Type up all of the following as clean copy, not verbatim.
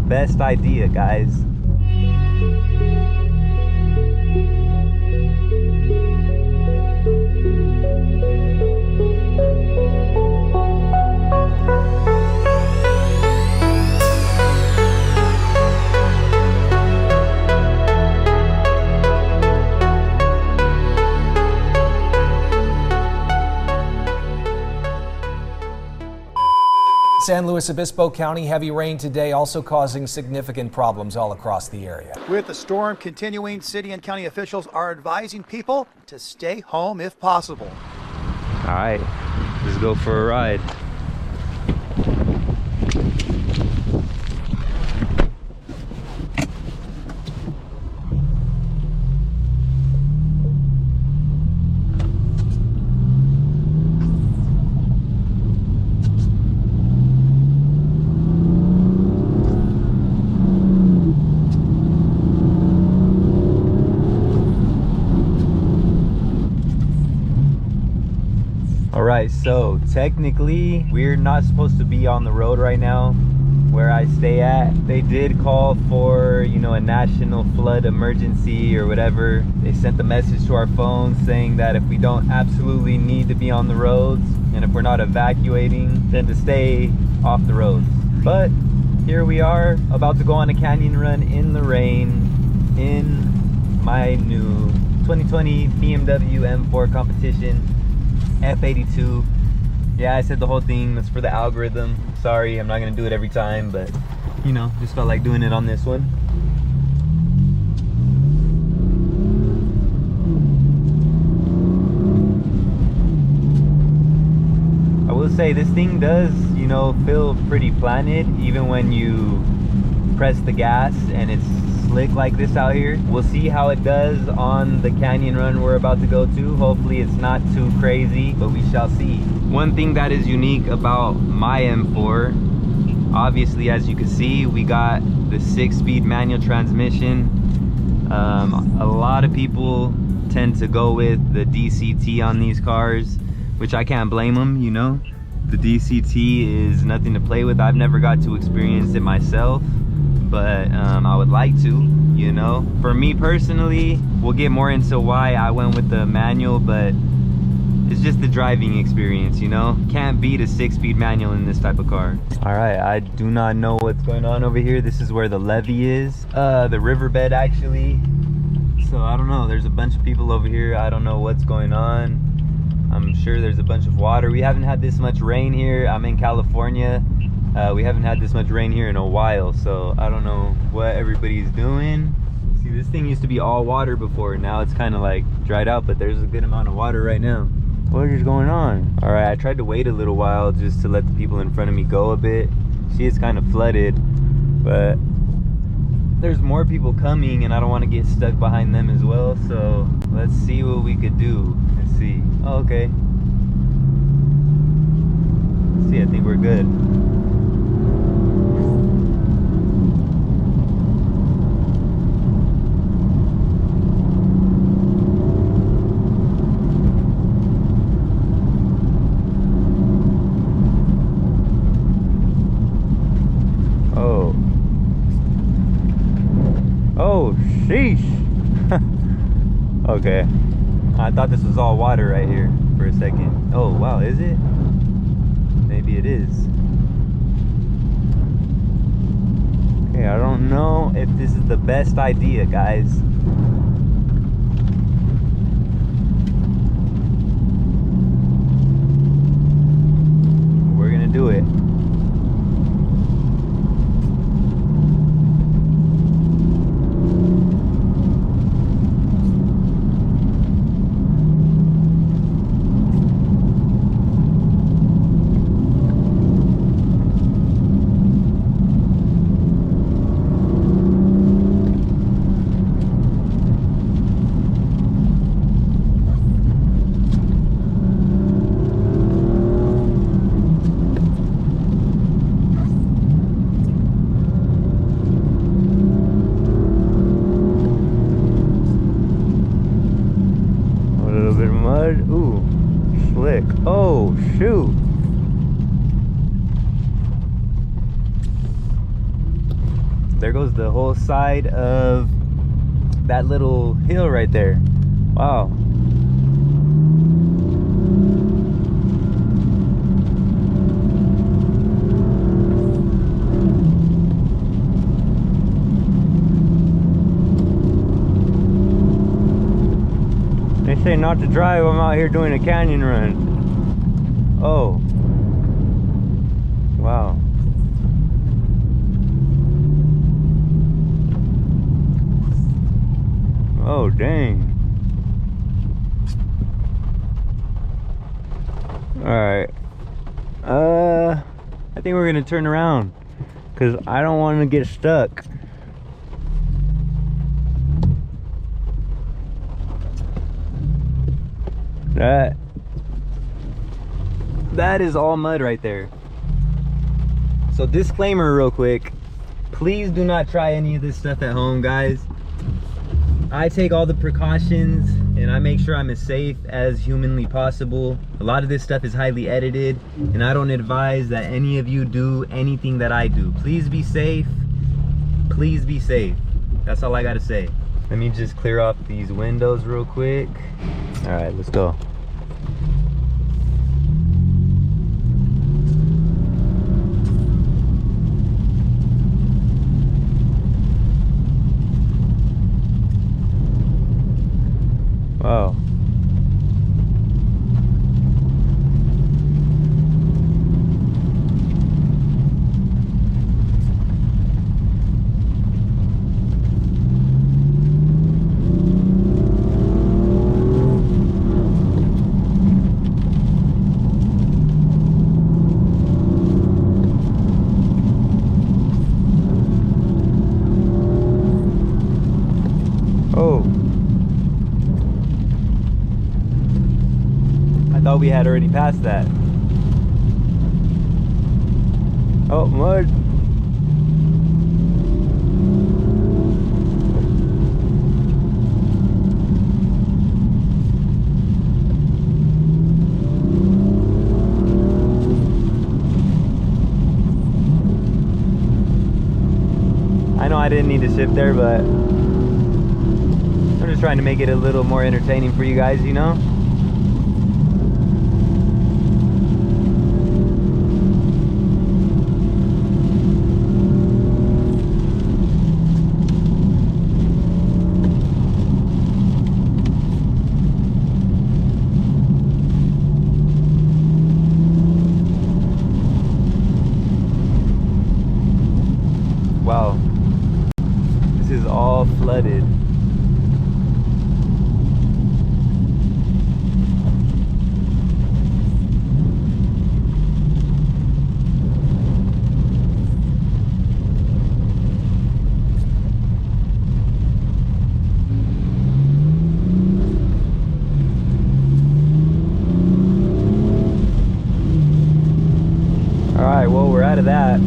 best idea, guys. San Luis Obispo County, heavy rain today also causing significant problems all across the area. With the storm continuing, city and county officials are advising people to stay home if possible. All right, let's go for a ride. Alright, so technically we're not supposed to be on the road right now where I stay at. They did call for, you know, a national flood emergency or whatever. They sent the message to our phones saying that if we don't absolutely need to be on the roads and if we're not evacuating, then to stay off the roads. But here we are, about to go on a canyon run in the rain in my new 2020 BMW M4 competition. F82. Yeah, I said the whole thing. That's for the algorithm. Sorry, I'm not gonna do it every time, but you know, just felt like doing it on this one. I will say this thing does, you know, feel pretty planted even when you press the gas and it's slick like this out here. We'll see how it does on the canyon run we're about to go to. Hopefully it's not too crazy, but we shall see. One thing that is unique about my M4, obviously, as you can see, we got the 6-speed manual transmission. A lot of people tend to go with the DCT on these cars, which I can't blame them, you know. The DCT is nothing to play with. I've never got to experience it myself, but I would like to, you know. For me personally, we'll get more into why I went with the manual, but it's just the driving experience, you know. Can't beat a 6-speed manual in this type of car. All right, I do not know what's going on over here. This is where the levee is, the riverbed actually. So I don't know, there's a bunch of people over here. I don't know what's going on. I'm sure there's a bunch of water. We haven't had this much rain here. I'm in California. We haven't had this much rain here in a while, so I don't know what everybody's doing. See, this thing used to be all water before. Now it's kind of like dried out, but there's a good amount of water right now. What is going on? All right, I tried to wait a little while just to let the people in front of me go a bit. See, it's kind of flooded, but there's more people coming and I don't want to get stuck behind them as well. So let's see what we could do. Let's see. Oh, okay. Let's see, I think we're good. Oh, sheesh. Okay, I thought this was all water right here for a second. Oh wow, is it? Maybe it is. Okay, I don't know if this is the best idea, guys. We're gonna do it. Ooh, slick. Oh, shoot. there goes the whole side of that little hill right there. Wow. They say not to drive. I'm out here doing a canyon run. Oh. Wow. Oh, dang. Alright. I think we're gonna turn around because I don't want to get stuck. That is all mud right there. So disclaimer real quick, please do not try any of this stuff at home, guys. I take all the precautions and I make sure I'm as safe as humanly possible. A lot of this stuff is highly edited and I don't advise that any of you do anything that I do. Please be safe. Please be safe. That's all I gotta say. Let me just clear off these windows real quick. All right, let's go. Wow. Oh. I thought we had already passed that. Oh, mud. I know I didn't need to shift there, but I'm just trying to make it a little more entertaining for you guys, you know? Wow, this is all flooded. All right, well, we're out of that.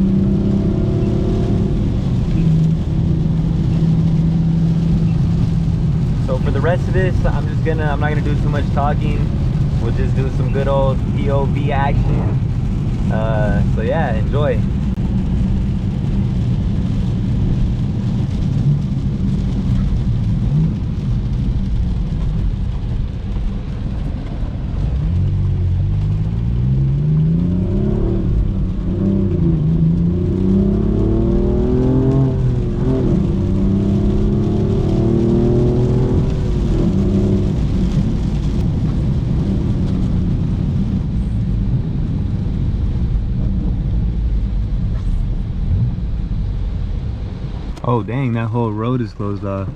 So for the rest of this, I'm not gonna do too much talking. We'll just do some good old POV action. So yeah, enjoy. Oh dang, that whole road is closed off.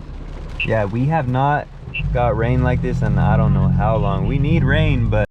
Yeah, we have not got rain like this and I don't know how long. We need rain, but